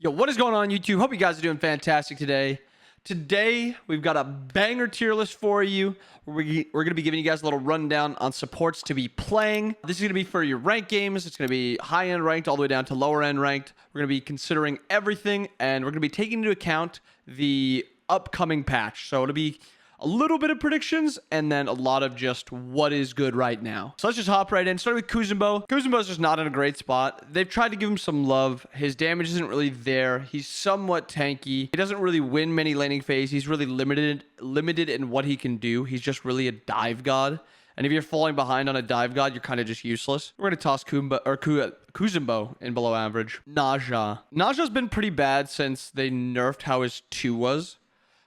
Yo, what is going on YouTube? Hope you guys are doing fantastic today. Today, we've got a banger tier list for you. We're going to be giving you guys a little rundown on supports to be playing. This is going to be for your ranked games. It's going to be high-end ranked all the way down to lower-end ranked. We're going to be considering everything, and we're going to be taking into account the upcoming patch. So it'll be a little bit of predictions, and then a lot of just what is good right now. So let's just hop right in. Starting with Kuzumbo. Kuzumbo's just not in a great spot. They've tried to give him some love. His damage isn't really there. He's somewhat tanky. He doesn't really win many laning phase. He's really limited in what he can do. He's just really a dive god. And if you're falling behind on a dive god, you're kind of just useless. We're going to toss Kuzumbo in below average. Naja's been pretty bad since they nerfed how his 2 was.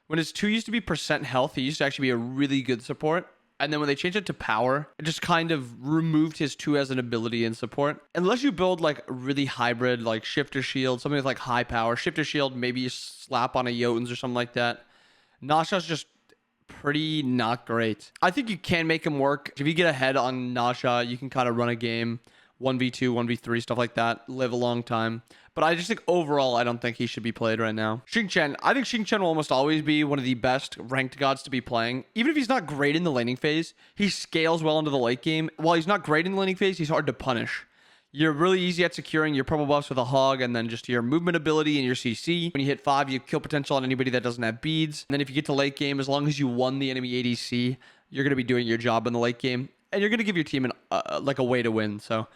When his 2 used to be percent health, he used to actually be a really good support. And then when they changed it to power, it just kind of removed his 2 as an ability in support. Unless you build like a really hybrid, like Shifter Shield, something with like high power. Shifter Shield, maybe you slap on a Jotuns or something like that. Nasha's just pretty not great. I think you can make him work. If you get ahead on Nasha, you can kind of run a game. 1v2, 1v3, stuff like that. Live a long time. But I just think overall, I don't think he should be played right now. Xingqian. I think Xingqian will almost always be one of the best ranked gods to be playing. Even if he's not great in the laning phase, he scales well into the late game. While he's not great in the laning phase, he's hard to punish. You're really easy at securing your purple buffs with a hog, and then just your movement ability and your CC. When you hit 5, you kill potential on anybody that doesn't have beads. And then if you get to late game, as long as you won the enemy ADC, you're going to be doing your job in the late game. And you're going to give your team like a way to win. So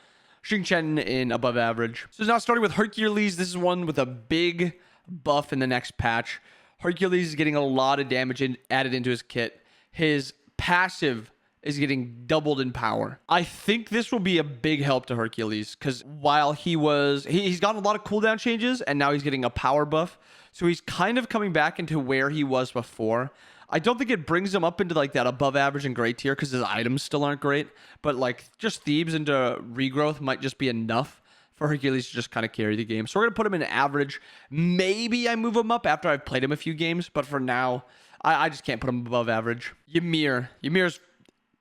Xingqian in above average. So now starting with Hercules. This is one with a big buff in the next patch. Hercules is getting a lot of damage added into his kit. His passive is getting doubled in power. I think this will be a big help to Hercules because while he's gotten a lot of cooldown changes and now he's getting a power buff. So he's kind of coming back into where he was before. I don't think it brings him up into like that above average and great tier because his items still aren't great. But like just Thebes into regrowth might just be enough for Hercules to just kind of carry the game. So we're going to put him in average. Maybe I move him up after I've played him a few games. But for now, I just can't put him above average. Ymir's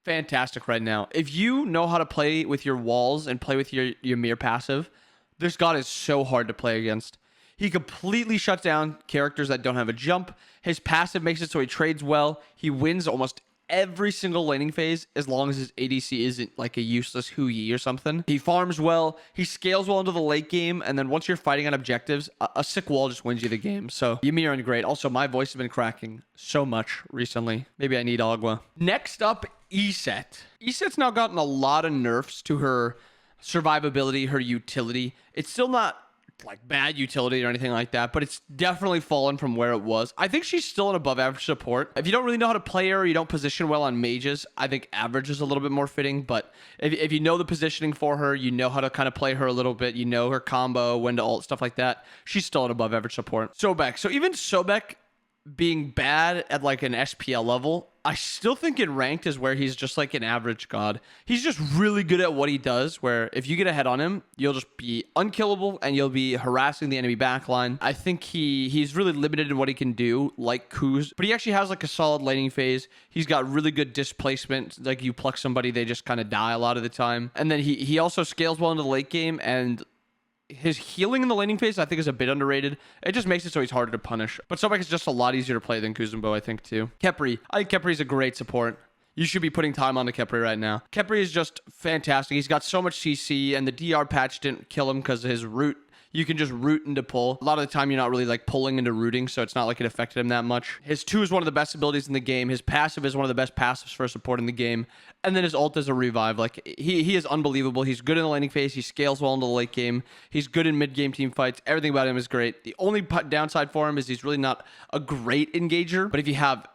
fantastic right now. If you know how to play with your walls and play with your Ymir passive, this god is so hard to play against. He completely shuts down characters that don't have a jump. His passive makes it so he trades well. He wins almost every single laning phase as long as his ADC isn't like a useless Hu Yi or something. He farms well. He scales well into the late game. And then once you're fighting on objectives, a sick wall just wins you the game. So Ymir and great. Also, my voice has been cracking so much recently. Maybe I need Agua. Next up, Iset. Iset's now gotten a lot of nerfs to her survivability, her utility. It's still not like bad utility or anything like that, but it's definitely fallen from where it was. I think she's still an above average support. If you don't really know how to play her or you don't position well on mages, I think average is a little bit more fitting. But if you know the positioning for her, you know how to kind of play her a little bit, you know her combo, when to ult, stuff like that, she's still an above average support. Sobek. So even Sobek being bad at like an SPL level, I still think in ranked is where he's just like an average god. He's just really good at what he does, where if you get ahead on him, you'll just be unkillable and you'll be harassing the enemy backline. I think he's really limited in what he can do, like Kuz, but he actually has like a solid laning phase. He's got really good displacement. Like you pluck somebody, they just kind of die a lot of the time. And then he also scales well into the late game, and his healing in the laning phase, I think, is a bit underrated. It just makes it so he's harder to punish. But Sobek is just a lot easier to play than Kuzumbo, I think, too. Khepri. I think Khepri is a great support. You should be putting time onto Khepri right now. Khepri is just fantastic. He's got so much CC, and the DR patch didn't kill him because of his root. You can just root into pull. A lot of the time, you're not really like pulling into rooting, so it's not like it affected him that much. His 2 is one of the best abilities in the game. His passive is one of the best passives for a support in the game. And then his ult is a revive. Like he is unbelievable. He's good in the laning phase. He scales well into the late game. He's good in mid-game team fights. Everything about him is great. The only downside for him is he's really not a great engager. But if you have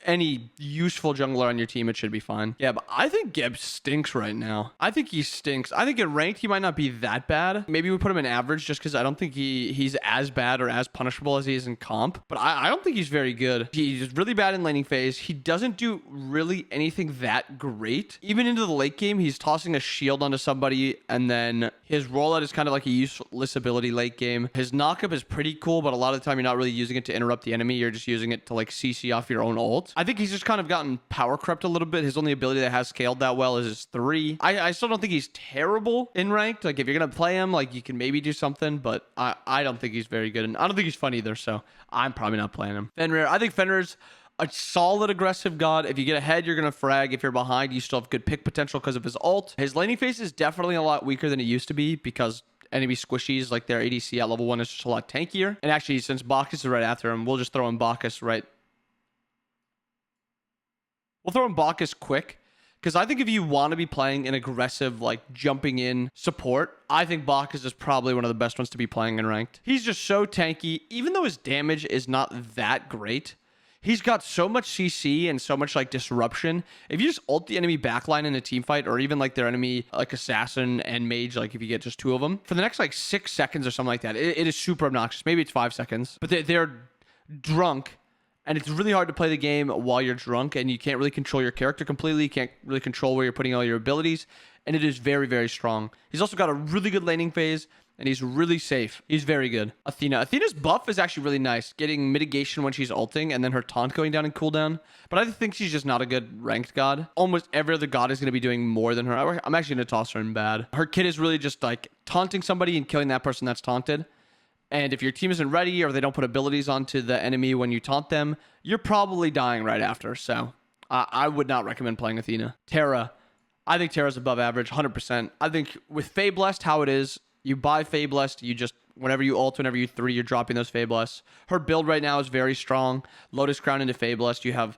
any useful jungler on your team, it should be fine. Yeah, but I think Geb stinks right now. I think he stinks. I think in ranked, he might not be that bad. Maybe we put him in average just because I don't think he's as bad or as punishable as he is in comp. But I don't think he's very good. He's really bad in laning phase. He doesn't do really anything that great. Even into the late game, he's tossing a shield onto somebody, and then his rollout is kind of like a useless ability late game. His knockup is pretty cool, but a lot of the time you're not really using it to interrupt the enemy. You're just using it to like CC off your own ult. ult. I think he's just kind of gotten power crept a little bit. His only ability that has scaled that well is his 3. I still don't think he's terrible in ranked. Like, if you're going to play him, like, you can maybe do something, but I don't think he's very good. And I don't think he's fun either, so I'm probably not playing him. Fenrir, I think Fenrir's a solid aggressive god. If you get ahead, you're going to frag. If you're behind, you still have good pick potential because of his ult. His laning phase is definitely a lot weaker than it used to be because enemy squishies, like their ADC at level 1 is just a lot tankier. And actually, since Bacchus is right after him, we'll just throw in Bacchus right. We'll throw in Bacchus quick. Because I think if you want to be playing an aggressive, like, jumping in support, I think Bacchus is probably one of the best ones to be playing in ranked. He's just so tanky. Even though his damage is not that great, he's got so much CC and so much, like, disruption. If you just ult the enemy backline in a team fight, or even, like, their enemy, like, assassin and mage, like, if you get just 2 of them, for the next, like, 6 seconds or something like that, it is super obnoxious. Maybe it's 5 seconds. But they're drunk. And it's really hard to play the game while you're drunk, and you can't really control your character completely. You can't really control where you're putting all your abilities, and it is very, very strong. He's also got a really good laning phase, and he's really safe. He's very good. Athena's buff is actually really nice, getting mitigation when she's ulting, and then her taunt going down in cooldown. But I think she's just not a good ranked god. Almost every other god is going to be doing more than her. I'm actually going to toss her in bad. Her kit is really just, like, taunting somebody and killing that person that's taunted. And if your team isn't ready or they don't put abilities onto the enemy when you taunt them, you're probably dying right after. So I would not recommend playing Athena. Terra. I think Terra's above average, 100%. I think with Fae Blessed, how it is, you buy Fae Blessed, you just, whenever you ult, whenever you 3, you're dropping those Fae Blessed. Her build right now is very strong. Lotus Crown into Fae Blessed. You have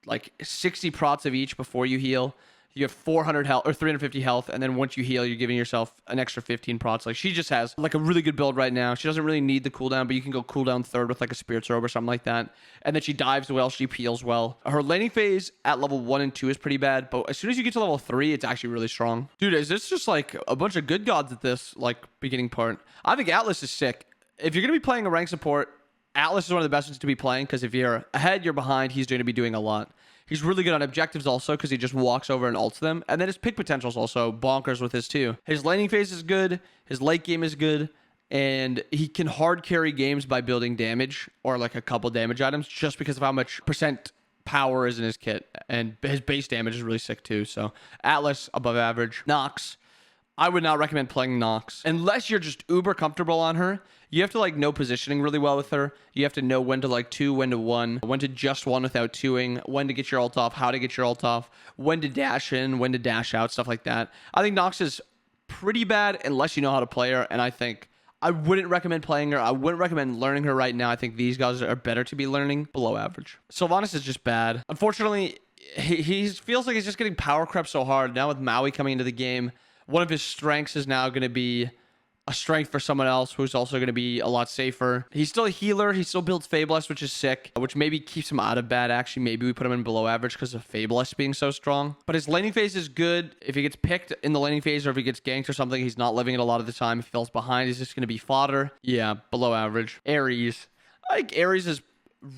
like 60 prots of each before you heal. You have 400 health or 350 health, and then once you heal, you're giving yourself an extra 15 prots. Like, she just has like a really good build right now. She doesn't really need the cooldown, but you can go cooldown 3rd with like a Spirit's Robe or something like that. And then she dives well, she peels well. Her laning phase at level 1 and 2 is pretty bad, but as soon as you get to level 3, it's actually really strong. Dude, is this just like a bunch of good gods at this like beginning part? I think Atlas is sick. If you're gonna be playing a rank support, Atlas is one of the best ones to be playing, because if you're ahead, you're behind, he's going to be doing a lot. He's really good on objectives also, because he just walks over and ults them. And then his pick potential is also bonkers with his too. His laning phase is good. His late game is good. And he can hard carry games by building damage or like a couple damage items, just because of how much percent power is in his kit. And his base damage is really sick too. So Atlas, above average. Nox. I would not recommend playing Nox unless you're just uber comfortable on her. You have to like know positioning really well with her. You have to know when to like 2, when to 1, when to just 1 without 2ing, when to get your ult off, how to get your ult off, when to dash in, when to dash out, stuff like that. I think Nox is pretty bad unless you know how to play her, and I think I wouldn't recommend playing her. I wouldn't recommend learning her right now. I think these guys are better to be learning. Below average. Sylvanas is just bad. Unfortunately, he feels like he's just getting power crept so hard. Now with Maui coming into the game, one of his strengths is now going to be a strength for someone else who's also going to be a lot safer. He's still a healer. He still builds Fabless, which is sick, which maybe keeps him out of bad. Actually, maybe we put him in below average because of Fabless being so strong. But his laning phase is good. If he gets picked in the laning phase or if he gets ganked or something, he's not living it a lot of the time. If he falls behind, he's just going to be fodder. Yeah, below average. Ares. I think Ares is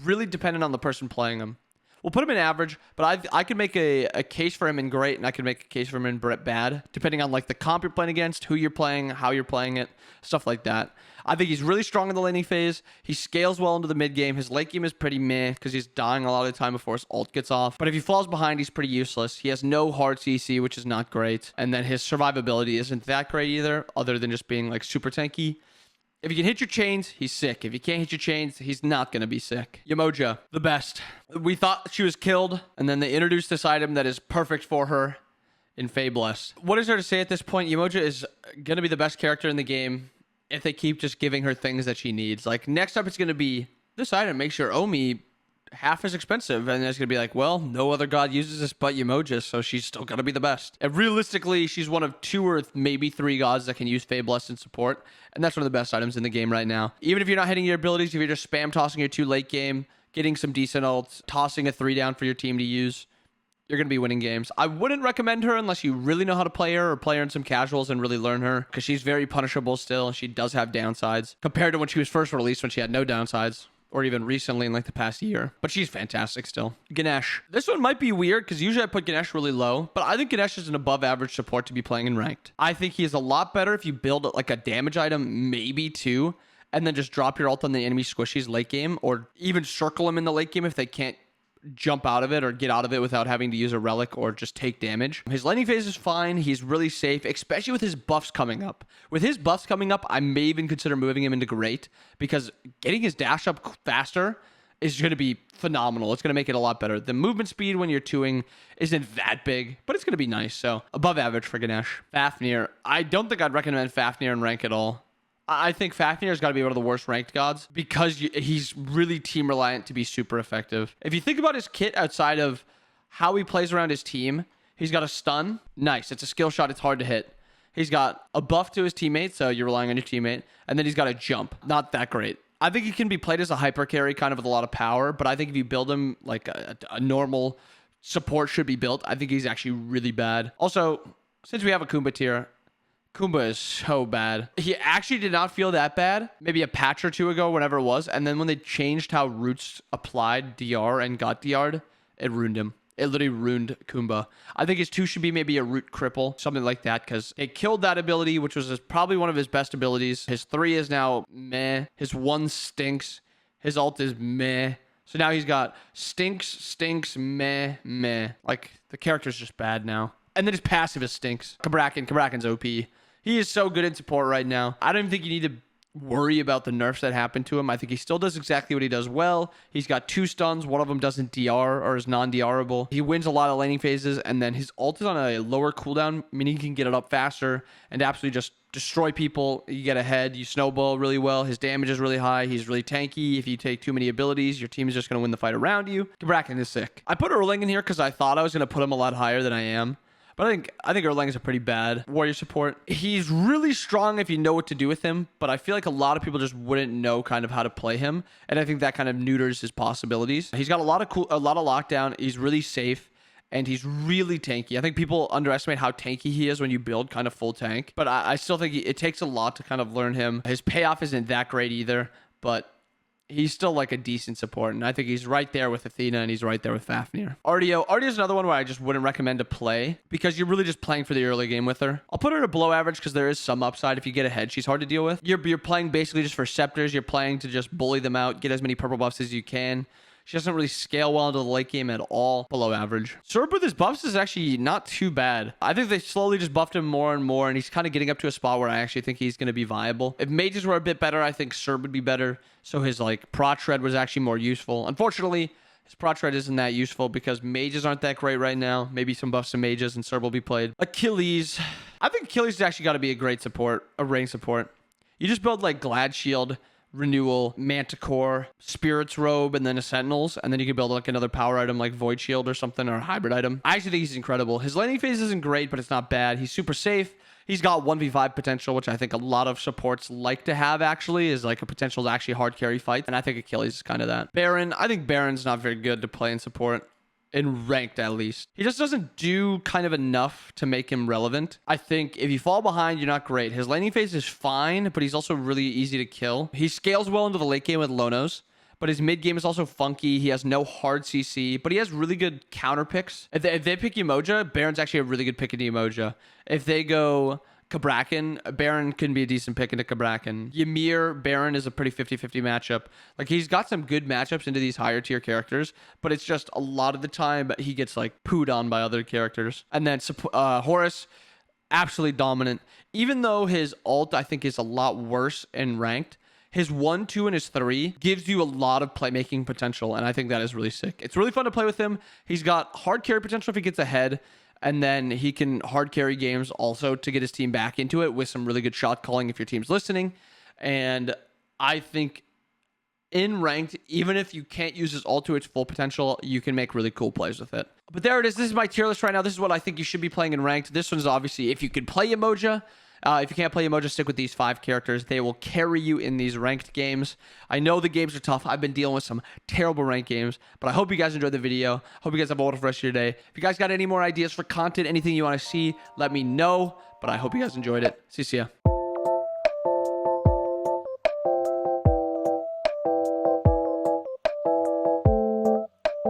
really dependent on the person playing him. We'll put him in average, but I could make a case for him in great, and I could make a case for him in bad, depending on like the comp you're playing against, who you're playing, how you're playing it, stuff like that. I think he's really strong in the laning phase. He scales well into the mid game. His late game is pretty meh because he's dying a lot of the time before his ult gets off. But if he falls behind, he's pretty useless. He has no hard CC, which is not great. And then his survivability isn't that great either, other than just being like super tanky. If you can hit your chains, he's sick. If you can't hit your chains, he's not going to be sick. Yemoja, the best. We thought she was killed, and then they introduced this item that is perfect for her in Fabless. What is there to say at this point? Yemoja is going to be the best character in the game if they keep just giving her things that she needs. Like, next up, it's going to be, this item makes your Omi half as expensive, and it's gonna be like, well, no other god uses this but Yemoja, so she's still gonna be the best. And realistically, she's one of 2 or maybe 3 gods that can use Fae Blessed in support, and that's one of the best items in the game right now. Even if you're not hitting your abilities, if you're just spam tossing your 2 late game, getting some decent ults, tossing a 3 down for your team to use, you're gonna be winning games. I wouldn't recommend her unless you really know how to play her or play her in some casuals and really learn her, because she's very punishable still, and she does have downsides compared to when she was first released, when she had no downsides. Or even recently in like the past year. But she's fantastic still. Ganesh. This one might be weird because usually I put Ganesh really low, but I think Ganesh is an above average support to be playing in ranked. I think he is a lot better if you build like a damage item, maybe 2, and then just drop your ult on the enemy squishies late game, or even circle him in the late game if they can't jump out of it or get out of it without having to use a relic or just take damage. His lightning phase is fine. He's really safe, especially with his buffs coming up. With his buffs coming up, I may even consider moving him into great, because getting his dash up faster is going to be phenomenal. It's going to make it a lot better. The movement speed when you're 2ing isn't that big, but it's going to be nice. So above average for Ganesh. Fafnir. I don't think I'd recommend Fafnir in rank at all. I think Fafnir's got to be one of the worst ranked gods, because he's really team reliant to be super effective. If you think about his kit outside of how he plays around his team, he's got a stun. Nice. It's a skill shot. It's hard to hit. He's got a buff to his teammate, so you're relying on your teammate. And then he's got a jump. Not that great. I think he can be played as a hyper carry, kind of with a lot of power, but I think if you build him like a normal support should be built, I think he's actually really bad. Also, since we have a Kumba tier, Kumba is so bad. He actually did not feel that bad maybe a patch or two ago, whenever it was. And then when they changed how roots applied DR and got DR'd, it ruined him. It literally ruined Kumba. I think his 2 should be maybe a root cripple, something like that, because it killed that ability, which was probably one of his best abilities. His 3 is now meh. His 1 stinks. His ult is meh. So now he's got stinks, meh, meh. Like, the character's just bad now. And then his passive is stinks. Kabrakan's OP. He is so good in support right now. I don't even think you need to worry about the nerfs that happened to him. I think he still does exactly what he does well. He's got 2 stuns. One of them doesn't DR or is non-DRable. He wins a lot of laning phases, and then his ult is on a lower cooldown, meaning he can get it up faster and absolutely just destroy people. You get ahead. You snowball really well. His damage is really high. He's really tanky. If you take too many abilities, your team is just going to win the fight around you. Kabrakan is sick. I put Erlang in here because I thought I was going to put him a lot higher than I am. But I think Erlang is a pretty bad warrior support. He's really strong if you know what to do with him, but I feel like a lot of people just wouldn't know kind of how to play him, and I think that kind of neuters his possibilities. He's got a lot of lockdown. He's really safe, and he's really tanky. I think people underestimate how tanky he is when you build kind of full tank, but I still think it takes a lot to kind of learn him. His payoff isn't that great either, but he's still like a decent support, and I think he's right there with Athena, and he's right there with Fafnir. Artio is another one where I just wouldn't recommend to play, because you're really just playing for the early game with her. I'll put her at below average because there is some upside. If you get ahead, she's hard to deal with. You're playing basically just for scepters. You're playing to just bully them out, get as many purple buffs as you can. She doesn't really scale well into the late game at all. Below average. Serb with his buffs is actually not too bad. I think they slowly just buffed him more and more, and he's kind of getting up to a spot where I actually think he's going to be viable. If mages were a bit better, I think Serb would be better. So his like prot shred was actually more useful. Unfortunately, his prot shred isn't that useful because mages aren't that great right now. Maybe some buffs to mages and Serb will be played. Achilles. I think Achilles has actually got to be a great support, a range support. You just build like Glad Shield, Renewal, Manticore, Spirit's Robe, and then a Sentinels, and then you can build like another power item like Void Shield or something, or a hybrid item. I actually think he's incredible. His laning phase isn't great, but it's not bad. He's super safe. He's got 1v5 potential, which I think a lot of supports like to have, actually, is like a potential to actually hard carry fight, and I think Achilles is kind of that. Baron, I think Baron's not very good to play in support. In ranked, at least. He just doesn't do kind of enough to make him relevant. I think if you fall behind, you're not great. His laning phase is fine, but he's also really easy to kill. He scales well into the late game with Lonos, but his mid game is also funky. He has no hard CC, but he has really good counter picks. If they pick Yemoja, Baron's actually a really good pick into Yemoja. If they go Kabrakan, Baron can be a decent pick into Kabrakan. Ymir, Baron is a pretty 50-50 matchup. Like, he's got some good matchups into these higher tier characters, but it's just a lot of the time he gets like pooed on by other characters. And then Horus, absolutely dominant. Even though his ult, I think, is a lot worse in ranked, his 1, 2, and his 3 gives you a lot of playmaking potential, and I think that is really sick. It's really fun to play with him. He's got hard carry potential if he gets ahead, and then he can hard carry games also to get his team back into it with some really good shot calling if your team's listening. And I think in ranked, even if you can't use his ult to its full potential, you can make really cool plays with it. But there it is. This is my tier list right now. This is what I think you should be playing in ranked. This one's obviously, if you can play Yemoja. If you can't play Yemoja, stick with these 5 characters. They will carry you in these ranked games. I know the games are tough. I've been dealing with some terrible ranked games, but I hope you guys enjoyed the video. Hope you guys have a wonderful rest of your day. If you guys got any more ideas for content, anything you want to see, let me know. But I hope you guys enjoyed it. See ya.